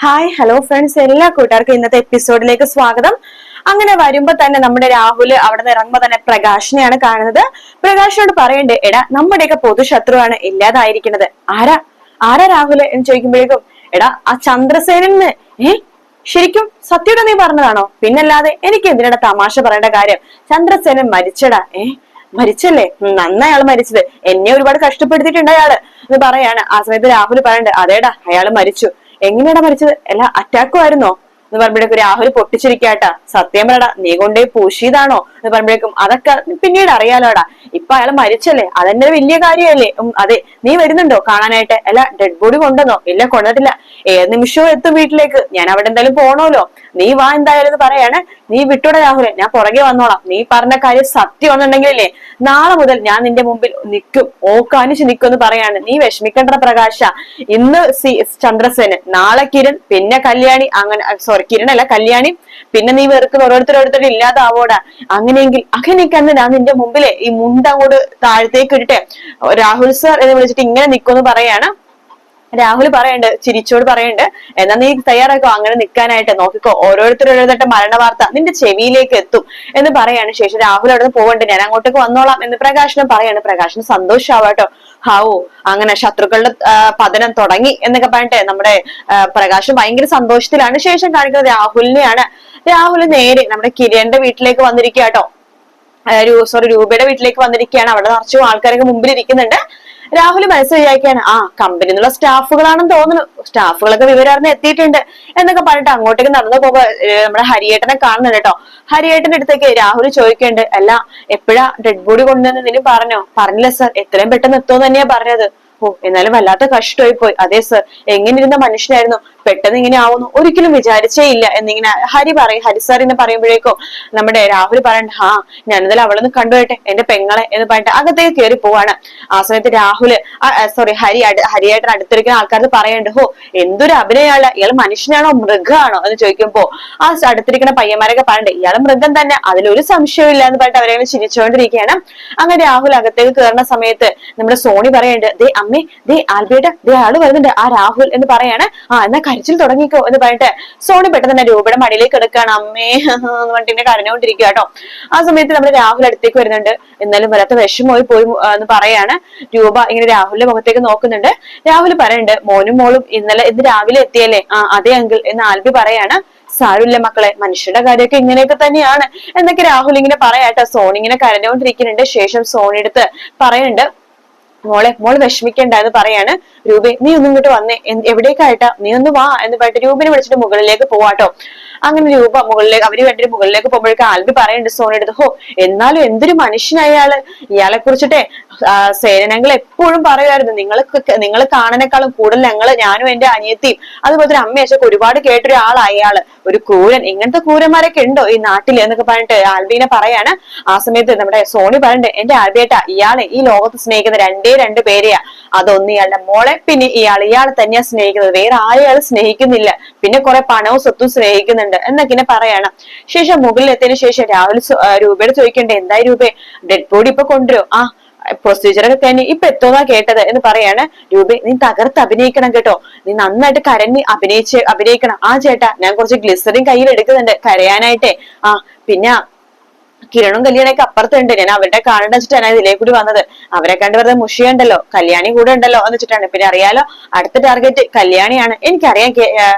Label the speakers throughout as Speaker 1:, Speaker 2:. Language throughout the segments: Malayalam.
Speaker 1: ഹായ് ഹലോ ഫ്രണ്ട്സ്, എല്ലാ കൂട്ടുകാർക്കും ഇന്നത്തെ എപ്പിസോഡിലേക്ക് സ്വാഗതം. അങ്ങനെ വരുമ്പോ തന്നെ നമ്മുടെ രാഹുല് അവിടെ നിന്ന് ഇറങ്ങുമ്പോ തന്നെ പ്രകാശിനെയാണ് കാണുന്നത്. പ്രകാശിനോട് പറയണ്ടേ, എടാ നമ്മുടെയൊക്കെ പൊതുശത്രുവാണ് ഇല്ലാതായിരിക്കുന്നത്. ആരാ ആരാ രാഹുല് എന്ന് ചോദിക്കുമ്പോഴേക്കും, എടാ ആ ചന്ദ്രസേനന്ന്. ശരിക്കും സത്യയുടെ നീ പറഞ്ഞതാണോ? പിന്നല്ലാതെ എനിക്ക് എന്തിനാ തമാശ പറയേണ്ട കാര്യം? ചന്ദ്രസേനൻ മരിച്ചടാ. മരിച്ചല്ലേ? നന്നായി അയാൾ മരിച്ചത്. എന്നെ ഒരുപാട് കഷ്ടപ്പെടുത്തിയിട്ടുണ്ട് അയാള് എന്ന് പറയാണ്. ആ സമയത്ത് രാഹുൽ പറയണ്ട്, അതേടാ അയാള് മരിച്ചു. എങ്ങനെയാടാ മരിച്ചത്? അല്ല അറ്റാക്കും ആയിരുന്നോ എന്ന് പറയുമ്പോഴേക്കും രാഹുൽ പൊട്ടിച്ചിരിക്കാട്ടാ. സത്യം പറയടാ, നീ കൊണ്ടേ പൂശിയതാണോ എന്ന് പറയുമ്പോഴേക്കും, അതൊക്കെ പിന്നീട് അറിയാലോടാ. ഇപ്പൊ അയാൾ മരിച്ചല്ലേ, അതെന്നെ വലിയ കാര്യമല്ലേ. അതെ, നീ വരുന്നുണ്ടോ കാണാനായിട്ട്? അല്ല ഡെഡ് ബോഡി കൊണ്ടുവന്നോ? ഇല്ല, കൊണ്ടുവന്നിട്ടില്ല. ഏത് നിമിഷവും എത്തും വീട്ടിലേക്ക്. ഞാൻ അവിടെ എന്തായാലും പോണോലോ. നീ വാ എന്തായാലും എന്ന് പറയാണ്. നീ വിട്ടോടെ രാഹുലെ, ഞാൻ പുറകെ വന്നോളാം. നീ പറഞ്ഞ കാര്യം സത്യം എന്നുണ്ടെങ്കിലല്ലേ, നാളെ മുതൽ ഞാൻ നിന്റെ മുമ്പിൽ നിൽക്കും, ഓക്കാനിച്ച് നിൽക്കും എന്ന് പറയാണ്. നീ വിഷമിക്കണ്ട പ്രകാശ. ഇന്ന് ചന്ദ്രസേനൻ, നാളെ കിരൺ, പിന്നെ കല്യാണി. അങ്ങനെ സോറി, കിരൺ അല്ല കല്യാണി. പിന്നെ നീ വെറുക്കുന്ന ഓരോരുത്തരോരുത്തരും ഇല്ലാതാവോടാ. അങ്ങനെയൊക്കെ അന്ന് ഞാൻ നിന്റെ മുമ്പിലെ ഈ മുണ്ടങ്ങോട് താഴത്തേക്ക് ഇട്ടിട്ട് രാഹുൽ സർ എന്ന് വിളിച്ചിട്ട് ഇങ്ങനെ നിൽക്കുമെന്ന് പറയാണ്. രാഹുൽ പറയണ്ട്, ചിരിച്ചോട് പറയണ്ട്, എന്നാ നീ തയ്യാറാക്കോ അങ്ങനെ നിൽക്കാനായിട്ട്? നോക്കിക്കോ, ഓരോരുത്തരുടെ മരണ വാർത്ത നിന്റെ ചെവിയിലേക്ക് എത്തും എന്ന് പറയാണ്. ശേഷം രാഹുൽ അവിടെ നിന്ന് പോകണ്ട്, ഞാൻ അങ്ങോട്ടേക്ക് വന്നോളാം എന്ന് പ്രകാശനം പറയാണ്. പ്രകാശനം സന്തോഷാവാട്ടോ. ഹാവോ, അങ്ങനെ ശത്രുക്കളുടെ പതനം തുടങ്ങി എന്നൊക്കെ പറഞ്ഞിട്ട് നമ്മുടെ പ്രകാശം ഭയങ്കര സന്തോഷത്തിലാണ്. ശേഷം കാണിക്കുന്നത് രാഹുലിനെയാണ്. രാഹുൽ നേരെ നമ്മുടെ കിരണിന്റെ വീട്ടിലേക്ക് വന്നിരിക്കുകട്ടോ. രൂപയുടെ വീട്ടിലേക്ക് വന്നിരിക്കുകയാണ്. അവിടെ നിറച്ചും ആൾക്കാരൊക്കെ മുമ്പിൽ ഇരിക്കുന്നുണ്ട്. രാഹുൽ മനസ്സിൽ വിചാരിക്കുകയാണ്, കമ്പനിയിൽ നിന്നുള്ള സ്റ്റാഫുകളാണെന്ന് തോന്നുന്നു, സ്റ്റാഫുകളൊക്കെ വിവരം അറിഞ്ഞ് എത്തിയിട്ടുണ്ട് എന്നൊക്കെ പറഞ്ഞിട്ട് അങ്ങോട്ടേക്ക് നടന്നു പോകുമ്പോ നമ്മുടെ ഹരിയേട്ടനെ കാണുന്നുണ്ട് കേട്ടോ. ഹരിയേട്ടന്റെ അടുത്തേക്ക് രാഹുൽ ചോദിക്കുന്നുണ്ട്, അല്ല എപ്പോഴാ ഡെഡ് ബോഡി കൊണ്ടുവന്ന് നിന്നെ പറഞ്ഞോ? പറഞ്ഞില്ല സർ, എത്രയും പെട്ടെന്ന് എത്തുമെന്ന് തന്നെയാ പറഞ്ഞത്. ഓ, എന്നാലും വല്ലാത്ത കഷ്ടമായി പോയി. അതെ സർ, എങ്ങനെ ഇരുന്ന മനുഷ്യനായിരുന്നു, പെട്ടെന്ന് ഇങ്ങനെ ആവുന്നു ഒരിക്കലും വിചാരിച്ചേ ഇല്ല എന്നിങ്ങനെ ഹരി സാർ എന്ന് പറയുമ്പോഴേക്കും നമ്മുടെ രാഹുൽ പറയണ്ട, ഞാനിന്നലെ അവളൊന്ന് കണ്ടുപോട്ടെ എന്റെ പെങ്ങളെ എന്ന് പറഞ്ഞിട്ട് അകത്തേക്ക് കയറി പോവാണ്. ആ സമയത്ത് ഹരിയേട്ടൻ അടുത്തിരിക്കുന്ന ആൾക്കാർക്ക് പറയണ്ട്, ഹോ എന്തൊരു അഭിനയാണ്, ഇയാൾ മനുഷ്യനാണോ മൃഗമാണോ എന്ന് ചോദിക്കുമ്പോ ആ അടുത്തിരിക്കുന്ന പയ്യന്മാരൊക്കെ പറയണ്ടേ, ഇയാള് മൃഗം തന്നെ, അതിലൊരു സംശയവും ഇല്ല എന്ന് പറഞ്ഞിട്ട് അവരെ ചിരിച്ചുകൊണ്ടിരിക്കുകയാണ്. അങ്ങനെ രാഹുൽ അകത്തേക്ക് കയറുന്ന സമയത്ത് നമ്മുടെ സോണി പറയണ്ട്, ദേ അമ്മേ, ദേ ആൽബേട്ട, ദേ ആള് വരുന്നുണ്ട്, ആ രാഹുൽ എന്ന് പറയാണ്. എന്നാ കരച്ചിൽ തുടങ്ങിക്കോ എന്ന് പറഞ്ഞിട്ട് സോണി പെട്ടെന്ന് തന്നെ രൂപയുടെ മടിയിലേക്ക് എടുക്കുകയാണ്. അമ്മേ എന്ന് പറഞ്ഞിട്ട് കരഞ്ഞുകൊണ്ടിരിക്കുക കേട്ടോ. ആ സമയത്ത് നമ്മുടെ രാഹുൽ അടുത്തേക്ക് വരുന്നുണ്ട്. എന്നാലും വല്ലാത്ത വിഷമമായി പോയി എന്ന് പറയാണ്. രൂപ ഇങ്ങനെ രാഹുലിന്റെ മുഖത്തേക്ക് നോക്കുന്നുണ്ട്. രാഹുൽ പറയുന്നുണ്ട്, മോനും മോളും ഇന്ന് രാവിലെ എത്തിയല്ലേ? അതെ അങ്കിൾ എന്ന് ആൽബി പറയാണ്. സാരമില്ല മക്കളെ, മനുഷ്യരുടെ കാര്യമൊക്കെ ഇങ്ങനെയൊക്കെ തന്നെയാണ് എന്നൊക്കെ രാഹുൽ ഇങ്ങനെ പറയാട്ടോ. സോണി ഇങ്ങനെ കരഞ്ഞുകൊണ്ടിരിക്കുന്നുണ്ട്. ശേഷം സോണി എടുത്ത് പറയുന്നുണ്ട്, മോള് വിഷമിക്കണ്ട എന്ന് പറയാണ്. രൂപേ, നീ ഒന്നും ഇങ്ങോട്ട് വന്നേ, എവിടേക്കായിട്ടാ? നീ ഒന്ന് വാ എന്ന് പറഞ്ഞിട്ട് രൂപനെ വിളിച്ചിട്ട് മുകളിലേക്ക് പോവാട്ടോ. അങ്ങനെ രൂപ മുകളിലേക്ക്, അവര് വേണ്ടി മുകളിലേക്ക് പോകുമ്പോഴേക്കും ആൽബി പറയുന്നുണ്ട് സോണിയുടെ അടുത്ത്, ഹോ എന്നാലും എന്തൊരു മനുഷ്യനായാള്, ഇയാളെ കുറിച്ചിട്ടെ സേനങ്ങൾ എപ്പോഴും പറയുമായിരുന്നു, നിങ്ങൾ കാണുന്നേക്കാളും കൂടുതൽ ഞാനും എന്റെ അനിയത്തിയും അതുപോലെ തന്നെ അമ്മയച്ചൊക്കെ ഒരുപാട് കേട്ടൊരു ആളായാള്, ഒരു ക്രൂരൻ, ഇങ്ങനത്തെ ക്രൂരന്മാരൊക്കെ ഉണ്ടോ ഈ നാട്ടില് എന്നൊക്കെ പറഞ്ഞിട്ട് ആൽബീനെ പറയാണ്. ആ സമയത്ത് നമ്മുടെ സോണി പറയണ്ടേ, എന്റെ ആൽബിയേട്ടാ, ഇയാളെ ഈ ലോകത്ത് സ്നേഹിക്കുന്ന രണ്ടേ പേരെയാ. അതൊന്ന് ഇയാളുടെ മോളെ, പിന്നെ ഇയാളെ തന്നെയാ സ്നേഹിക്കുന്നത്, വേറെ ആരെയാൾ സ്നേഹിക്കുന്നില്ല, പിന്നെ കുറെ പണവും സ്വത്തും സ്നേഹിക്കുന്നുണ്ട് എന്നൊക്കെ പറയാണ്. ശേഷം മുകളിൽ എത്തിയതിനു ശേഷം രാഹുൽ രൂപയോട് ചോദിക്കണ്ടേ, എന്തായി രൂപേ, ഡെഡ് ബോഡി ഇപ്പൊ കൊണ്ടുവരും? പ്രൊസീജിയറൊക്കെ കഴിഞ്ഞ് ഇപ്പൊ എത്തോന്നാ കേട്ടത് എന്ന് പറയാണ്. രൂപേ, നീ തകർത്ത് അഭിനയിക്കണം കേട്ടോ, നീ നന്നായിട്ട് കരഞ്ഞ് അഭിനയിക്കണം. ചേട്ടാ, ഞാൻ കുറച്ച് ഗ്ലിസറിൻ കയ്യിൽ എടുക്കുന്നുണ്ട് കരയാനായിട്ടെ. പിന്നെ കിരണും കല്യാണിയൊക്കെ അപ്പുറത്തുണ്ട്, ഞാൻ അവരുടെ കാണേണ്ട വെച്ചിട്ടാണ് ഞാൻ ഇതിലേക്ക് കൂടി വന്നത്. അവരെ കണ്ട് വെറുതെ മുഷിയുണ്ടല്ലോ, കല്യാണി കൂടെ ഉണ്ടല്ലോ എന്ന് വെച്ചിട്ടാണ്. പിന്നെ അറിയാലോ, അടുത്ത ടാർഗറ്റ് കല്യാണിയാണ്. എനിക്കറിയാം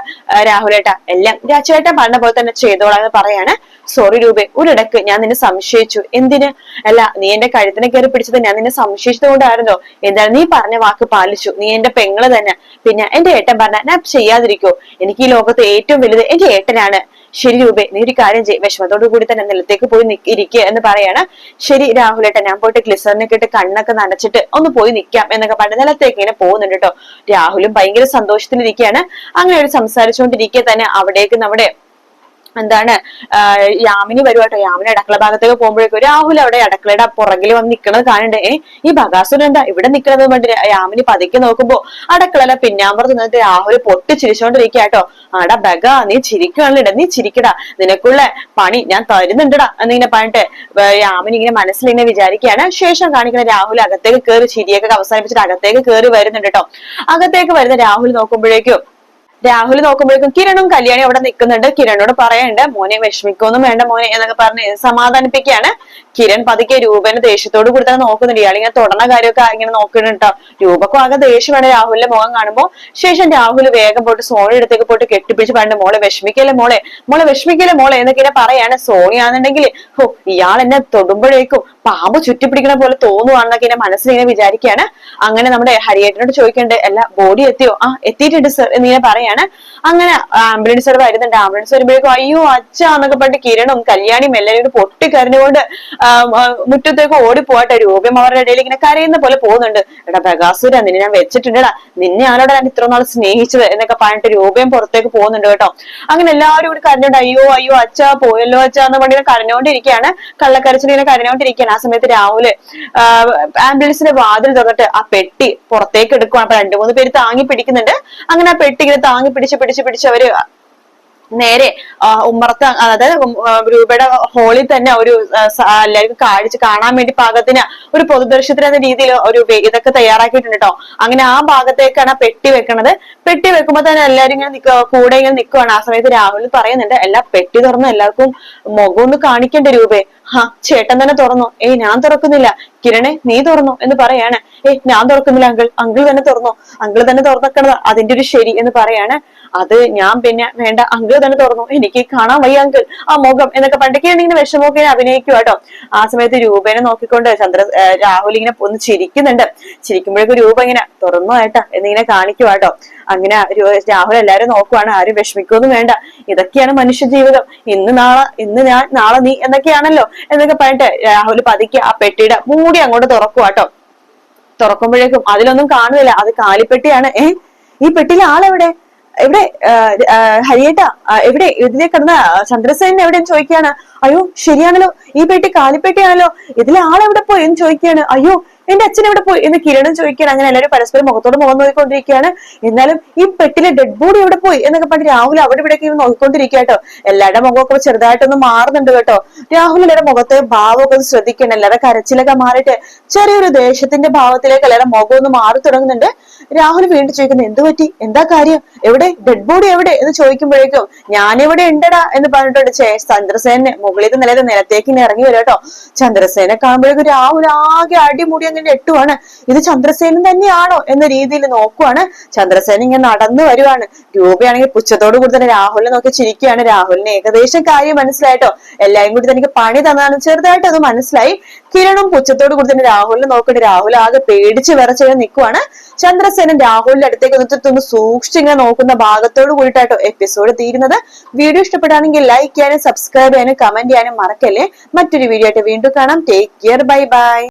Speaker 1: രാഹുലേട്ടാ, എല്ലാം രാജേട്ടൻ പറഞ്ഞ പോലെ തന്നെ ചെയ്തോളാം എന്ന് പറയാണ്. സോറി രൂപേ, ഒരിടക്ക് ഞാൻ നിന്നെ സംശയിച്ചു. എന്തിന്? അല്ല, നീ എന്റെ കഴുത്തിനെ കയറി പിടിച്ചത് ഞാൻ നിന്നെ സംശയിച്ചത് കൊണ്ടായിരുന്നോ? എന്താണ്, നീ പറഞ്ഞ വാക്ക് പാലിച്ചു, നീ എന്റെ പെങ്ങള് തന്നെ. പിന്നെ എന്റെ ഏട്ടൻ പറഞ്ഞ ഞാൻ ചെയ്യാതിരിക്കോ? എനിക്ക് ഈ ലോകത്ത് ഏറ്റവും വലുത് എന്റെ ഏട്ടനാണ്. ശരി രൂപേ, നീ ഒരു കാര്യം ചെയ്യ്, വിഷമത്തോടു കൂടി തന്നെ നിലത്തേക്ക് പോയി ഇരിക്കുക എന്ന് പറയാണ്. ശരി രാഹുലേട്ടൻ, ഞാൻ പോയിട്ട് ഗ്ലിസറിനൊക്കെ ഇട്ട് കണ്ണൊക്കെ നനച്ചിട്ട് ഒന്ന് പോയി നിൽക്കാം എന്നൊക്കെ പറഞ്ഞ് നിലത്തേക്ക് ഇങ്ങനെ പോകുന്നുണ്ട് കേട്ടോ. രാഹുലും ഭയങ്കര സന്തോഷത്തിലിരിക്കുകയാണ്. അങ്ങനെ ഒരു സംസാരിച്ചുകൊണ്ടിരിക്കെ തന്നെ അവിടേക്ക് നമ്മുടെ യാമിനി വരുവാട്ടോ. യാമിനി അടുക്കള ഭാഗത്തേക്ക് പോകുമ്പോഴേക്കും രാഹുൽ അവിടെ അടുക്കളയുടെ പുറകിൽ വന്ന് നിൽക്കുന്നത് കാണണ്ടേ. ഈ ബകാസുരൻ എന്താ ഇവിടെ നിൽക്കുന്നത് വേണ്ടി യാമിനി പതുക്കെ നോക്കുമ്പോ അടുക്കളയിലെ പിന്നാമ്പുറത്ത് നിന്നിട്ട് രാഹുൽ പൊട്ടിച്ചിരിച്ചോണ്ടിരിക്കാട്ടോ. ആടാ ബഗ, നീ ചിരിക്കുകയാണല്ലോ, നീ ചിരിക്കടാ, നിനക്കുള്ള പണി ഞാൻ തരുന്നുണ്ടടാ എന്നിങ്ങനെ പറഞ്ഞിട്ട് യാമിനി ഇങ്ങനെ മനസ്സിലിങ്ങനെ വിചാരിക്കുകയാണ്. ശേഷം കാണിക്കുന്ന രാഹുൽ അകത്തേക്ക് കയറി ചിരിയൊക്കെ അവസാനിപ്പിച്ചിട്ട് അകത്തേക്ക് കയറി വരുന്നുണ്ട് കേട്ടോ. അകത്തേക്ക് വരുന്ന രാഹുൽ നോക്കുമ്പോഴേക്കും രാഹുൽ നോക്കുമ്പോഴേക്കും കിരണും കല്യാണി അവിടെ നിൽക്കുന്നുണ്ട്. കിരണോട് പറയണ്ട് മോനെ വിഷമിക്കൊന്നും വേണ്ട മോനെ എന്നൊക്കെ പറഞ്ഞ് സമാധാനിപ്പിക്കുകയാണ്. കിരൺ പതുക്കെ രൂപേനെ ദേഷ്യത്തോട് കൂടി തന്നെ നോക്കുന്നുണ്ട്. ഇയാളിങ്ങനെ തുടർന്ന കാര്യമൊക്കെ ഇങ്ങനെ നോക്കുന്നുണ്ടോ. രൂപക്കും ആകെ ദേഷ്യമാണ് രാഹുലിന്റെ മുഖം കാണുമ്പോ. ശേഷം രാഹുൽ വേഗം പോയിട്ട് സോണി അടുത്തേക്ക് പോയിട്ട് കെട്ടിപ്പിടിച്ച് പറഞ്ഞു മോളെ വിഷമിക്കല്ലേ മോളെ, മോളെ വിഷമിക്കല്ലേ മോളെ എന്നൊക്കെ ഇങ്ങനെ പറയാണ്. സോണിയാണെന്നുണ്ടെങ്കിൽ ഹോ ഇയാൾ എന്നെ തൊടുമ്പോഴേക്കും പാമ്പ് ചുറ്റിപ്പിടിക്കണ പോലെ തോന്നുവാണെന്നൊക്കെ ഇങ്ങനെ മനസ്സിലിങ്ങനെ വിചാരിക്കുകയാണ്. അങ്ങനെ നമ്മുടെ ഹരിയേട്ടനോട് ചോദിക്കണ്ടേ എല്ലാ ബോഡി എത്തിയോ? ആ എത്തിയിട്ടുണ്ട് സർ എന്നിങ്ങനെ പറയാണ്. അങ്ങനെ ആംബുലൻസ് വരുന്നുണ്ട്. ആംബുലൻസ് വരുമ്പോഴേക്കും അയ്യോ അച്ഛ എന്നൊക്കെ പറഞ്ഞിട്ട് കിരണും കല്യാണിയും എല്ലാവരും പൊട്ടിക്കരഞ്ഞുകൊണ്ട് മുറ്റത്തേക്ക് ഓടിപ്പോട്ടെ. രൂപയും അവരുടെ ഇടയിൽ ഇങ്ങനെ കരയുന്ന പോലെ പോകുന്നുണ്ട്. എടാ ബഗാസുര നിന്നെ ഞാൻ വെച്ചിട്ടുണ്ടടാ, നിന്നെ ആരോടാ ഞാൻ ഇത്ര നാൾ സ്നേഹിച്ചത് എന്നൊക്കെ പറഞ്ഞിട്ട് രൂപയും പുറത്തേക്ക് പോകുന്നുണ്ട് കേട്ടോ. അങ്ങനെ എല്ലാവരും കൂടി കരഞ്ഞോണ്ട് അയ്യോ അയ്യോ അച്ഛാ പോയല്ലോ അച്ഛാ എന്ന് പറഞ്ഞിട്ട് കരഞ്ഞോണ്ടിരിക്കുകയാണ്. കള്ളക്കരച്ചിലിങ്ങനെ കരഞ്ഞോണ്ടിരിക്കുകയാണ്. ആ സമയത്ത് രാഹുല് ആംബുലൻസിന്റെ വാതിൽ തുറന്നിട്ട് ആ പെട്ടി പുറത്തേക്ക് എടുക്കുവാണ്. അപ്പൊ 2-3 പേര് താങ്ങി പിടിക്കുന്നുണ്ട്. അങ്ങനെ ആ പെട്ടി ഇങ്ങനെ താങ്ങി പിടിച്ച് അവര് നേരെ ഉമ്മറത്ത്, അതായത് രൂപയുടെ ഹോളിൽ തന്നെ ഒരു എല്ലാവർക്കും കാണാൻ വേണ്ടി പാകത്തിന് ഒരു പൊതുദർശനത്തിന് എന്ന രീതിയിൽ ഒരു ഇതൊക്കെ തയ്യാറാക്കിയിട്ടുണ്ട് കേട്ടോ. അങ്ങനെ ആ ഭാഗത്തേക്കാണ് പെട്ടി വെക്കണത്. പെട്ടി വെക്കുമ്പോ തന്നെ എല്ലാവരും ഇങ്ങനെ കൂടെ ഇങ്ങനെ നിൽക്കുവാണ്. ആ സമയത്ത് രാഹുൽ പറയുന്നുണ്ട് എല്ലാ പെട്ടി തുറന്ന് എല്ലാവർക്കും മുഖം ഒന്ന് കാണിക്കേണ്ട രൂപേ. ചേട്ടൻ തന്നെ തുറന്നു. ഞാൻ തുറക്കുന്നില്ല. കിരണെ നീ തുറന്നു എന്ന് പറയാണ്. ഞാൻ തുറക്കുന്നില്ല അങ്കിൾ തന്നെ തുറന്നു. അങ്കിൾ തന്നെ തുറന്നേക്കണത് അതിന്റെ ഒരു ശരി എന്ന് പറയാണ്. അത് ഞാൻ പിന്നെ വേണ്ട അങ്കിൾ തന്നെ തുറന്നു, എനിക്ക് കാണാൻ വയ്യ അങ്കിൾ ആ മുഖം എന്നൊക്കെ പണ്ടൊക്കെയാണ് ഇങ്ങനെ വിഷമമൊക്കെ അഭിനയിക്കുക കേട്ടോ. ആ സമയത്ത് രൂപേനെ നോക്കിക്കൊണ്ട് രാഹുൽ ഇങ്ങനെ ഒന്ന് ചിരിക്കുന്നുണ്ട്. ചിരിക്കുമ്പോഴേക്കും രൂപ ഇങ്ങനെ തുറന്നു ഏട്ടാ എന്നിങ്ങനെ കാണിക്കുക കേട്ടോ. അങ്ങനെ രാഹുൽ എല്ലാരും നോക്കുവാണ്. ആരും വിഷമിക്കൊന്നും വേണ്ട, ഇതൊക്കെയാണ് മനുഷ്യ ജീവിതം, ഇന്ന് ഞാൻ നാളെ നീ എന്നൊക്കെയാണല്ലോ എന്നൊക്കെ പറഞ്ഞിട്ട് രാഹുൽ പതുക്കെ ആ പെട്ടിയുടെ മൂടി അങ്ങോട്ട് തുറക്കുക കേട്ടോ. തുറക്കുമ്പോഴേക്കും അതിലൊന്നും കാണുന്നില്ല. അത് കാലിപ്പെട്ടിയാണ്. ഈ പെട്ടിയിലെ ആളെവിടെ? എവിടെ ഹരിയേട്ടാ എവിടെ? ഇതിലെ കിടന്ന ചന്ദ്രസേനൻ എവിടെയെന്ന് ചോദിക്കുകയാണ്. അയ്യോ ശരിയാണല്ലോ, ഈ പെട്ടി കാലിപ്പെട്ടിയാണല്ലോ, ഇതിലെ ആളെവിടെ പോയി എന്ന് ചോദിക്കുകയാണ്. അയ്യോ എന്റെ അച്ഛൻ എവിടെ പോയി എന്ന് കിരണും ചോദിക്കുകയാണ്. അങ്ങനെ എല്ലാവരും പരസ്പരം മുഖത്തോട് മുഖം നോക്കിക്കൊണ്ടിരിക്കുകയാണ്. എന്നാലും ഈ പെട്ടിലെ ഡെഡ് ബോഡി എവിടെ പോയി എന്നൊക്കെ പറഞ്ഞ് രാഹുൽ അവിടെ ഇവിടേക്ക് നോക്കിക്കൊണ്ടിരിക്കുക കേട്ടോ. എല്ലാവരുടെ മുഖമൊക്കെ ചെറുതായിട്ടൊന്ന് മാറുന്നുണ്ട് കേട്ടോ. രാഹുൽ എല്ലാവരുടെ മുഖത്തെ ഭാവമൊക്കെ ഒന്ന് ശ്രദ്ധിക്കണം. എല്ലാവരുടെ കരച്ചിലൊക്കെ മാറിയിട്ട് ചെറിയൊരു ദേഷ്യത്തിന്റെ ഭാവത്തിലേക്ക് എല്ലാവരുടെ മുഖം ഒന്ന് മാറി തുടങ്ങുന്നുണ്ട്. രാഹുൽ വീണ്ടും ചോദിക്കുന്നത് എന്ത് പറ്റി, എന്താ കാര്യം, എവിടെ ഡെഡ് ബോഡി എവിടെ എന്ന് ചോദിക്കുമ്പോഴേക്കും ഞാനിവിടെ ഉണ്ടടാ എന്ന് പറഞ്ഞിട്ടുണ്ട് ചന്ദ്രസേനെ മുകളിൽ നിലത്തേക്ക് ഇങ്ങനെ ഇറങ്ങി വരും കേട്ടോ. ചന്ദ്രസേനെ കാണുമ്പോഴേക്കും രാഹുൽ ആകെ അടിമുടി അങ്ങനെ എട്ടുവാണ്. ഇത് ചന്ദ്രസേനൻ തന്നെയാണോ എന്ന രീതിയിൽ നോക്കുവാണ്. ചന്ദ്രസേന ഇങ്ങനെ നടന്നു വരുവാണ്. രൂപയാണെങ്കിൽ പുച്ഛത്തോടു കൂടി തന്നെ രാഹുലിനെ നോക്കി ചിരിക്കുകയാണ്. രാഹുലിന് ഏകദേശം കാര്യം മനസ്സിലായിട്ടോ. എല്ലാരും കൂടി തനിക്ക് പണി തന്നാണ് ചെറുതായിട്ട് അത് മനസ്സിലായി. കിരണും പുച്ഛത്തോടു കൂടി തന്നെ രാഹുലിനെ നോക്കിയിട്ട് രാഹുൽ ആകെ പേടിച്ച് വിറച്ച് നിൽക്കുവാണ്. ചന്ദ്രസേനൻ രാഹുലിന്റെ അടുത്തേക്ക് ഒന്ന് സൂക്ഷിച്ചിങ്ങനെ നോക്കുന്ന ഭാഗത്തോട് കൂടിയിട്ടാട്ടോ എപ്പിസോഡ് തീരുന്നത്. വീഡിയോ ഇഷ്ടപ്പെടാണെങ്കിൽ ലൈക്ക് ചെയ്യാനും സബ്സ്ക്രൈബ് ചെയ്യാനും കമന്റ് ചെയ്യാനും മറക്കല്ലേ. മറ്റൊരു വീഡിയോ ആയിട്ട് വീണ്ടും കാണാം. Take care, bye bye.